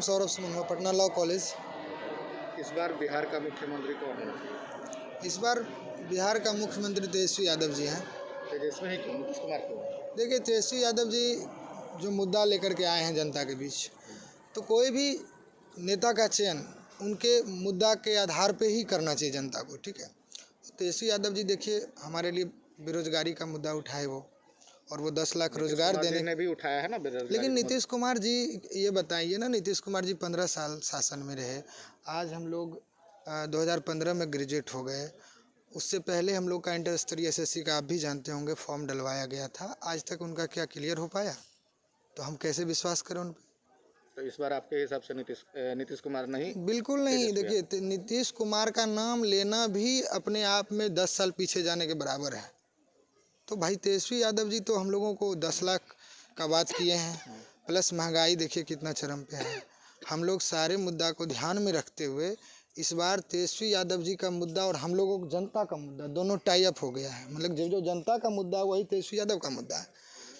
नाम Saurabh Suman, Patna law college. इस बार बिहार का मुख्यमंत्री कौन है? इस बार बिहार का मुख्यमंत्री तेजस्वी यादव जी हैं। तेजस्वी ही क्यों, नीतीश कुमार क्यों? देखिए, तेजस्वी यादव जी जो मुद्दा लेकर के आए हैं जनता के बीच, तो कोई भी नेता का चयन उनके मुद्दा के आधार पे ही करना चाहिए जनता को, ठीक है। तेजस्वी यादव जी देखिए, हमारे लिए बेरोजगारी का मुद्दा उठाए वो, और वो 10 लाख रोजगार देने ने भी उठाया है ना बेरोजगारी। लेकिन नीतीश कुमार जी, ये बताइए ना, नीतीश कुमार जी 15 साल शासन में रहे। आज हम लोग 2015 में ग्रेजुएट हो गए। उससे पहले हम लोग का इंटर स्तरीय एसएससी का आप भी जानते होंगे फॉर्म डलवाया गया था। आज तक उनका क्या क्लियर हो पाया? तो हम कैसे विश्वास करें उन पर? तो इस बार आपके हिसाब से नीतीश कुमार नहीं? बिल्कुल नहीं। देखिए, नीतीश कुमार का नाम लेना भी अपने आप में 10 साल पीछे जाने के बराबर है। तो भाई तेजस्वी यादव जी तो हम लोगों को 10 लाख का बात किए हैं, प्लस महंगाई देखिए कितना चरम पे है। हम लोग सारे मुद्दा को ध्यान में रखते हुए इस बार तेजस्वी यादव जी का मुद्दा और हम लोगों को जनता का मुद्दा दोनों टाई अप हो गया है। मतलब जो जनता का मुद्दा है वही तेजस्वी यादव का मुद्दा है,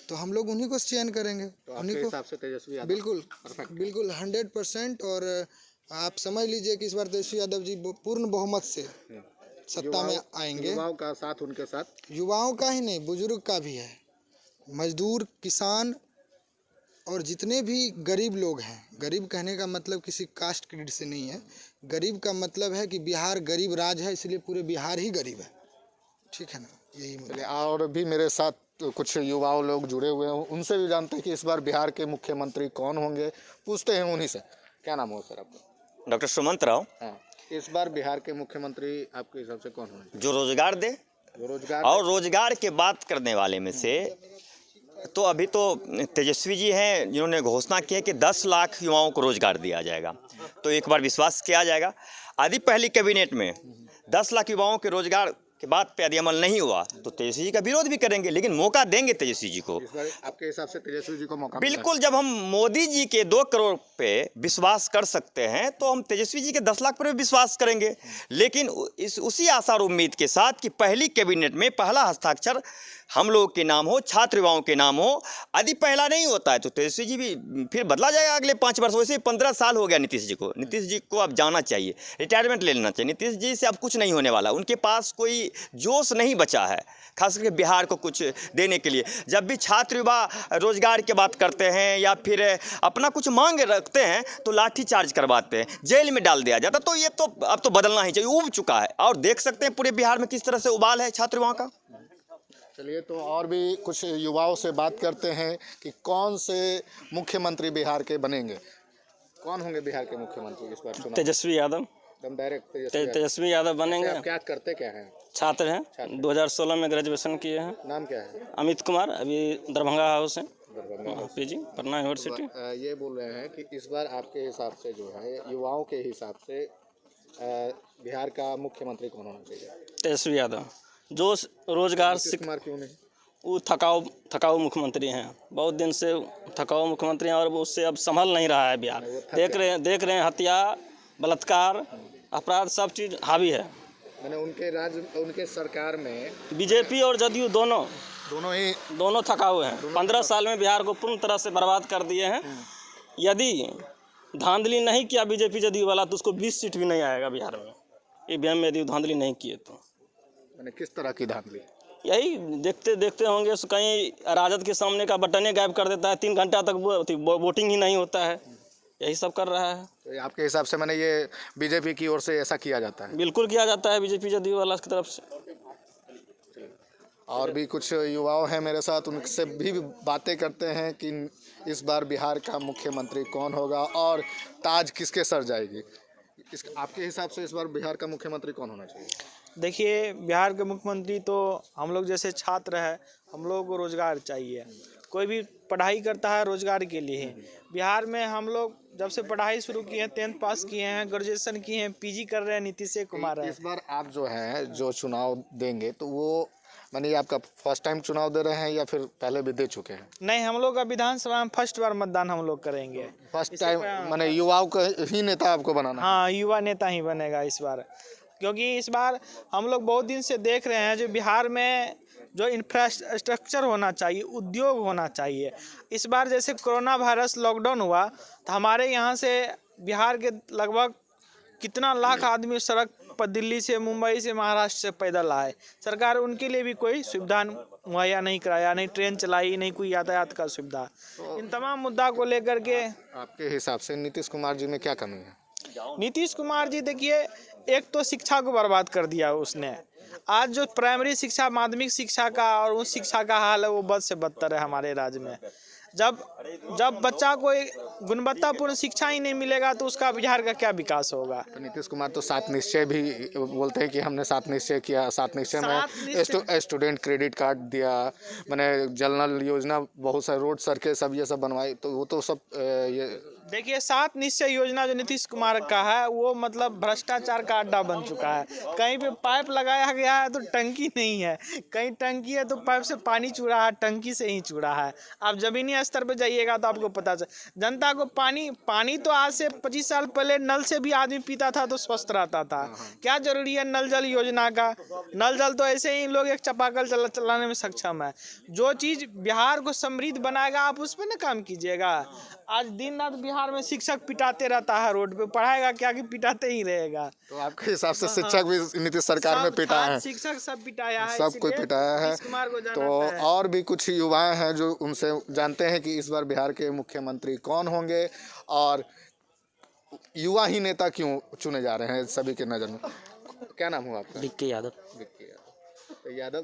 तो हम लोग उन्हीं को चयन करेंगे। तो आपके हिसाब से तेजस्वी यादव बिल्कुल बिल्कुल 100%। और आप समझ लीजिए कि इस बार तेजस्वी यादव जी पूर्ण बहुमत से सत्ता में आएंगे। युवाओं का साथ, उनके साथ युवाओं का ही नहीं, बुजुर्ग का भी है, मजदूर, किसान और जितने भी गरीब लोग हैं। गरीब कहने का मतलब किसी कास्ट क्रीड से नहीं है। गरीब का मतलब है कि बिहार गरीब राज्य है, इसलिए पूरे बिहार ही गरीब है, ठीक है ना। यही चलिए, और भी मेरे साथ कुछ युवाओं लोग जुड़े हुए हैं, उनसे भी जानते हैं कि इस बार बिहार के मुख्यमंत्री कौन होंगे। पूछते हैं उन्हीं से। क्या नाम हो सर आपका? डॉक्टर सुमंत राव। हाँ, इस बार बिहार के मुख्यमंत्री आपके हिसाब से कौन होंगे? जो रोजगार दे, और रोजगार के बात करने वाले में से तो अभी तो तेजस्वी जी हैं जिन्होंने घोषणा की है कि 10 लाख युवाओं को रोजगार दिया जाएगा। तो एक बार विश्वास किया जाएगा। यदि पहली कैबिनेट में 10 लाख युवाओं के रोजगार के बात पे यदि अमल नहीं हुआ तो तेजस्वी जी का विरोध भी करेंगे, लेकिन मौका देंगे तेजस्वी जी को। इस बार आपके हिसाब से तेजस्वी जी को मौका बिल्कुल। जब हम मोदी जी के 2 करोड़ पे विश्वास कर सकते हैं तो हम तेजस्वी जी के 10 लाख पर भी विश्वास करेंगे, लेकिन उसी आशा और उम्मीद के साथ कि पहली कैबिनेट में पहला हस्ताक्षर हम लोग के नाम हो, छात्र युवाओं के नाम हो। यदि पहला नहीं होता है तो तेजस्वी जी भी फिर बदला जाएगा अगले 5 वर्ष। वैसे 15 साल हो गया नीतीश जी को। नीतीश जी को अब जाना चाहिए, रिटायरमेंट ले लेना चाहिए। नीतीश जी से अब कुछ नहीं होने वाला। उनके पास कोई जोश नहीं बचा है, खास करके बिहार को कुछ देने के लिए। जब भी छात्र युवा रोजगार की बात करते हैं या फिर अपना कुछ मांग रखते हैं तो लाठी चार्ज करवाते हैं, जेल में डाल दिया जाता। तो ये तो अब तो बदलना ही चाहिए, उब चुका है। और देख सकते हैं पूरे बिहार में किस तरह से उबाल है छात्र युवाओं का। चलिए, तो और भी कुछ युवाओं से बात करते हैं कि कौन से मुख्यमंत्री बिहार के बनेंगे। कौन होंगे बिहार के मुख्यमंत्री इस बार चुनाव? तेजस्वी यादव। एकदम डायरेक्ट तेजस्वी यादव बनेंगे। आप क्या करते क्या हैं? छात्र हैं, 2016 में ग्रेजुएशन किए हैं। नाम क्या है? अमित कुमार। अभी दरभंगा हाउस है, दरभंगा पीजी पटना यूनिवर्सिटी। ये बोल रहे हैं कि इस बार आपके हिसाब से जो है, युवाओं के हिसाब से बिहार का मुख्यमंत्री कौन होना चाहिए? तेजस्वी यादव। जो रोजगार कुमार क्यों नहीं? वो थकाऊ मुख्यमंत्री हैं। बहुत दिन से थकाऊ मुख्यमंत्री हैं और वो उससे अब संभल नहीं रहा है बिहार। देख रहे हैं हत्या, बलात्कार, अपराध सब चीज़ हावी है। मैंने उनके सरकार में बीजेपी और जदयू दोनों थकाऊ हैं। 15 साल में बिहार को पूर्ण तरह से बर्बाद कर दिए हैं। यदि धांधली नहीं किया बीजेपी जदयू वाला तो उसको 20 सीट भी नहीं आएगा बिहार में। ईवीएम में यदि धांधली नहीं किए तो। मैंने किस तरह की धांधली? यही देखते होंगे, कहीं राजद के सामने का बटने गायब कर देता है, 3 घंटा तक वोटिंग ही नहीं होता है। यही सब कर रहा है। तो आपके हिसाब से मैंने ये बीजेपी की ओर से ऐसा किया जाता है? बिल्कुल किया जाता है बीजेपी जदयू वाला की तरफ से। और भी कुछ युवाओं हैं मेरे साथ, उनसे भी बातें करते हैं कि इस बार बिहार का मुख्यमंत्री कौन होगा और ताज किसके सर जाएगी। आपके हिसाब से इस बार बिहार का मुख्यमंत्री कौन होना चाहिए? देखिए, बिहार के मुख्यमंत्री तो हम लोग जैसे छात्र हैं, हम लोग को रोज़गार चाहिए। कोई भी पढ़ाई करता है रोज़गार के लिए। बिहार में हम लोग जब से पढ़ाई शुरू किए हैं, 10th पास किए हैं, ग्रेजुएशन किए हैं, पीजी कर रहे हैं नीतीश कुमार है। इस बार आप जो हैं जो चुनाव देंगे तो वो मानिए आपका फर्स्ट टाइम चुनाव दे रहे हैं या फिर पहले भी दे चुके हैं? नहीं, हम लोग का विधानसभा में फर्स्ट बार मतदान हम लोग करेंगे। फर्स्ट टाइम माने युवाओं का ही नेता आपको बनाना? हाँ, युवा नेता ही बनेगा इस बार। क्योंकि इस बार हम लोग बहुत दिन से देख रहे हैं जो बिहार में जो इंफ्रास्ट्रक्चर होना चाहिए, उद्योग होना चाहिए। इस बार जैसे कोरोना वायरस लॉकडाउन हुआ तो हमारे यहाँ से बिहार के लगभग कितना लाख आदमी सड़क पर दिल्ली से, मुंबई से, महाराष्ट्र से पैदल आए। सरकार उनके लिए भी कोई सुविधा मुहैया नहीं कराया, नहीं ट्रेन चलाई, नहीं कोई यातायात का सुविधा। इन तमाम मुद्दा को लेकर के आपके हिसाब से नीतीश कुमार जी में क्या कमी है? नीतीश कुमार जी देखिए, एक तो शिक्षा को बर्बाद कर दिया उसने। आज जो प्राइमरी शिक्षा, माध्यमिक शिक्षा का और उस शिक्षा का हाल है वो बद से बदतर है हमारे राज्य में। जब बच्चा को गुणवत्तापूर्ण शिक्षा ही नहीं मिलेगा तो उसका बिहार का क्या विकास होगा। तो नीतीश कुमार तो 7 निश्चय भी बोलते हैं कि हमने 7 निश्चय किया, 7 निश्चय में स्टूडेंट क्रेडिट कार्ड दिया, मैंने जल नल योजना, बहुत सारे रोड सड़कें सब ये सब बनवाई, तो वो तो सब ये देखिए 7 निश्चय योजना जो नीतीश कुमार का है वो मतलब भ्रष्टाचार का अड्डा बन चुका है। कहीं पे पाइप लगाया गया है तो टंकी नहीं है, कहीं टंकी है तो पाइप से पानी चू रहा है, टंकी से ही चू रहा है। आप जमीनी स्तर पे जाइएगा तो आपको पता चल, जनता को पानी तो आज से 25 साल पहले नल से भी आदमी पीता था तो स्वस्थ रहता था। क्या जरूरी है नल जल योजना का? नल जल तो ऐसे ही लोग एक चापाकल चलाने में सक्षम है। जो चीज़ बिहार को समृद्ध बनाएगा आप उस पर ना काम कीजिएगा। आज दिन रात बिहार में शिक्षक पिटाते रहता है, रोड पे पढ़ाएगा क्या कि पिटाते ही रहेगा। तो आपके हिसाब से शिक्षक भी नीतीश सरकार में पिटा है? शिक्षक सब पिटाया है, सब कोई पिटाया है। तो और भी कुछ युवा हैं जो उनसे जानते हैं कि इस बार बिहार के मुख्यमंत्री कौन होंगे और युवा ही नेता क्यों चुने जा रहे हैं सभी के नज़र में। क्या नाम हुआ आपका? विक्की यादव। तो यादव,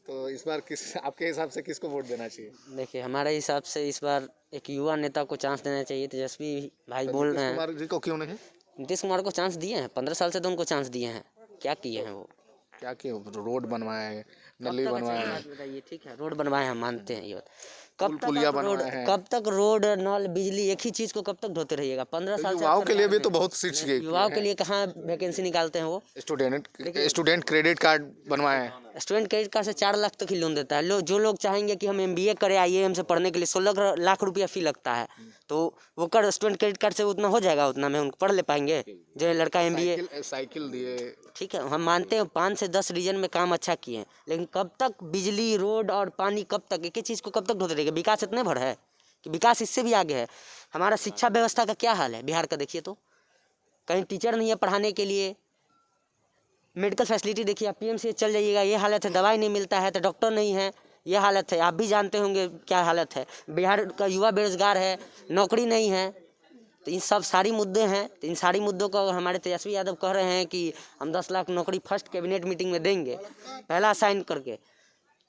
तो इस बार आपके हिसाब से किसको वोट देना चाहिए? देखिए हमारे हिसाब से इस बार एक युवा नेता को चांस देना चाहिए। तेजस्वी भाई बोल रहे हैं। नीतीश कुमार जी को क्यों नहीं? नीतीश कुमार को चांस दिए हैं, 15 साल से तो उनको चांस दिए हैं। क्या किए हैं वो? क्या किए? रोड बनवाए, नली बनवाए, बताइए। ठीक है, रोड बनवाए हम मानते हैं ये। कब पुलिया तक रोड, बनवाए हैं। कब तक रोड, नल, बिजली एक ही चीज़ को कब तक ढोते रहिएगा? 15 साल से युवाओं के लिए भी तो बहुत सीट्स गई। युवाओं के लिए कहाँ वैकेंसी निकालते हैं वो? स्टूडेंट क्रेडिट कार्ड बनवाए हैं। स्टूडेंट क्रेडिट कार्ड से 4 लाख तक ही लोन देता है। जो लोग चाहेंगे कि हम MBA करें, IIM से पढ़ने के लिए 16 लाख रुपया फ़ी लगता है, तो वो स्टूडेंट क्रेडिट कार्ड से उतना हो जाएगा, उतना में उनको पढ़ ले पाएंगे। जो लड़का MBA साइकिल दिए, ठीक है, हम मानते हैं 5 से 10 रीजन में काम अच्छा किए हैं, लेकिन कब तक बिजली, रोड और पानी, कब तक एक ही चीज़ को कब तक ढोते रहेगा? विकास इतने भर है कि विकास इससे भी आगे है। हमारा शिक्षा व्यवस्था का क्या हाल है बिहार का? देखिए तो कहीं टीचर नहीं है पढ़ाने के लिए। मेडिकल फैसिलिटी देखिए, आप PMC चल जाइएगा, ये हालत है। दवाई नहीं मिलता है तो डॉक्टर नहीं है, ये हालत है। आप भी जानते होंगे क्या हालत है। बिहार का युवा बेरोजगार है, नौकरी नहीं है। तो इन सब सारी मुद्दे हैं। तो इन सारी मुद्दों को हमारे तेजस्वी यादव कह रहे हैं कि हम 10 लाख नौकरी फर्स्ट कैबिनेट मीटिंग में देंगे, पहला साइन करके।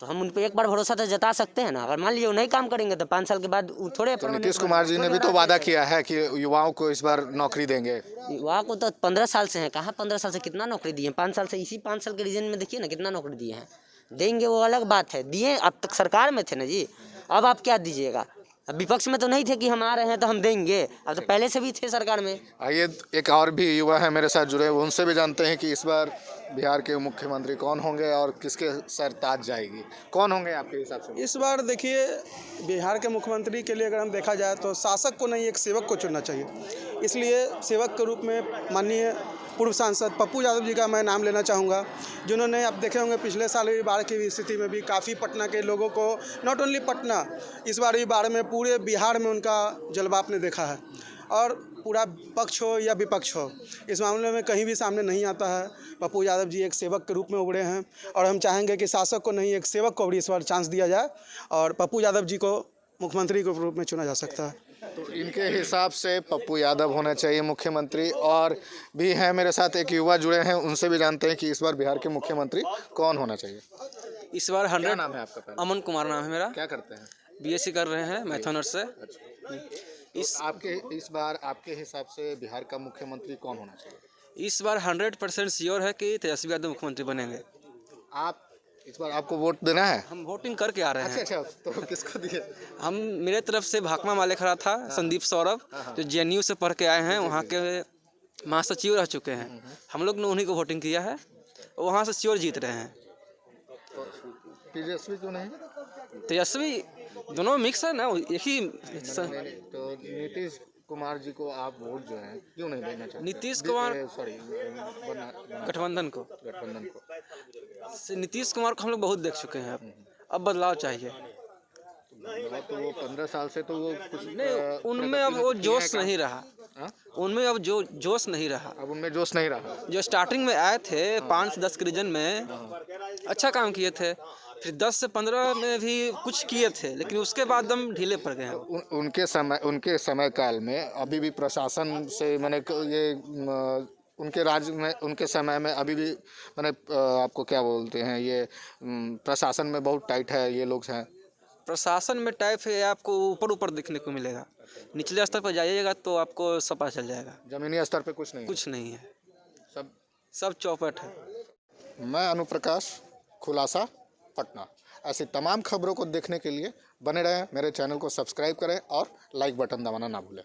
तो हम उन पर एक बार भरोसा तो जता सकते हैं ना। अगर मान लीजिए वो नहीं काम करेंगे तो 5 साल के बाद थोड़े। तो नीतीश कुमार जी ने भी तो वादा किया है कि युवाओं को इस बार नौकरी देंगे। युवा को तो 15 साल से है, कहाँ 15 साल से कितना नौकरी दिए हैं? 5 साल से, इसी 5 साल के रीजन में देखिए ना कितना नौकरी दिए हैं। देंगे वो अलग बात है, दिए। अब तक सरकार में थे ना जी, अब आप क्या दीजिएगा? अब विपक्ष में तो नहीं थे कि हम आ रहे हैं तो हम देंगे, अब तो पहले से भी थे सरकार में। आइए एक और भी युवा है मेरे साथ जुड़े, उनसे भी जानते हैं कि इस बार बिहार के मुख्यमंत्री कौन होंगे और किसके सर ताज जाएगी। कौन होंगे आपके हिसाब से? इस बार देखिए बिहार के मुख्यमंत्री के लिए अगर हम देखा जाए तो शासक को नहीं, एक सेवक को चुनना चाहिए। इसलिए सेवक के रूप में माननीय पूर्व सांसद पप्पू यादव जी का मैं नाम लेना चाहूँगा, जिन्होंने आप देखे होंगे पिछले साल भी बाढ़ की स्थिति में भी काफ़ी पटना के लोगों को, नॉट ओनली पटना, इस बार भी बाढ़ में पूरे बिहार में उनका जलवा आपने देखा है। और पूरा पक्ष हो या विपक्ष हो, इस मामले में कहीं भी सामने नहीं आता है। पप्पू यादव जी एक सेवक के रूप में उभरे हैं और हम चाहेंगे कि शासक को नहीं, एक सेवक को भी इस बार चांस दिया जाए और पप्पू यादव जी को मुख्यमंत्री के रूप में चुना जा सकता है। तो इनके हिसाब से पप्पू यादव होना चाहिए मुख्यमंत्री। और भी हैं मेरे साथ एक युवा जुड़े हैं, उनसे भी जानते हैं कि इस बार बिहार के मुख्यमंत्री कौन होना चाहिए। इस बार 100। नाम है आपका? अमन कुमार नाम है मेरा। क्या करते हैं? BSc कर रहे हैं मैथ ऑनर्स से। इस बार आपके हिसाब से बिहार का मुख्यमंत्री कौन होना चाहिए? इस बार 100% श्योर है कि तेजस्वी यादव मुख्यमंत्री बनेंगे। आप इस बार आपको वोट देना है? हम वोटिंग करके आ रहे हैं। अच्छा, तो किसको दिए? हम, मेरे तरफ से भाकमा माले खड़ा था, संदीप सौरभ, जो JNU से पढ़ के आए हैं, वहाँ के महासचिव रह चुके हैं। हम लोग ने उन्हीं को वोटिंग किया है, वहाँ से श्योर जीत रहे हैं। तेजस्वी क्यों नहीं? तेजस्वी दोनों मिक्स है ना, एक ही। तो नीतीश कुमार जी को आप वोट जो है क्यों नहीं देना चाहते? नीतीश कुमार सॉरी गठबंधन को गठबंधन को। नीतीश कुमार को हम लोग बहुत देख चुके हैं, अब बदलाव चाहिए। तो वो 15 साल से तो वो कुछ नहीं, उनमें अब वो जोश नहीं रहा, हाँ? उनमें अब जो जोश नहीं रहा। अब उनमें जोश नहीं रहा। जो स्टार्टिंग में आए थे 5 से 10 के रीजन में अच्छा काम किए थे, फिर 10 से 15 में भी कुछ किए थे, लेकिन उसके बाद हम ढीले पड़ गए हैं। उनके समय काल में अभी भी प्रशासन से मैंने ये उनके राज्य में उनके समय में अभी भी मैंने आपको क्या बोलते हैं ये प्रशासन में बहुत टाइट है ये लोग हैं। प्रशासन में टाइप है, आपको ऊपर ऊपर देखने को मिलेगा, निचले स्तर पर जाइएगा तो आपको सब पता चल जाएगा। जमीनी स्तर पे कुछ नहीं है। कुछ नहीं है, सब चौपट है। मैं अनुप्रकाश, खुलासा, पटना। ऐसी तमाम खबरों को देखने के लिए बने रहें, मेरे चैनल को सब्सक्राइब करें और लाइक बटन दबाना ना भूलें।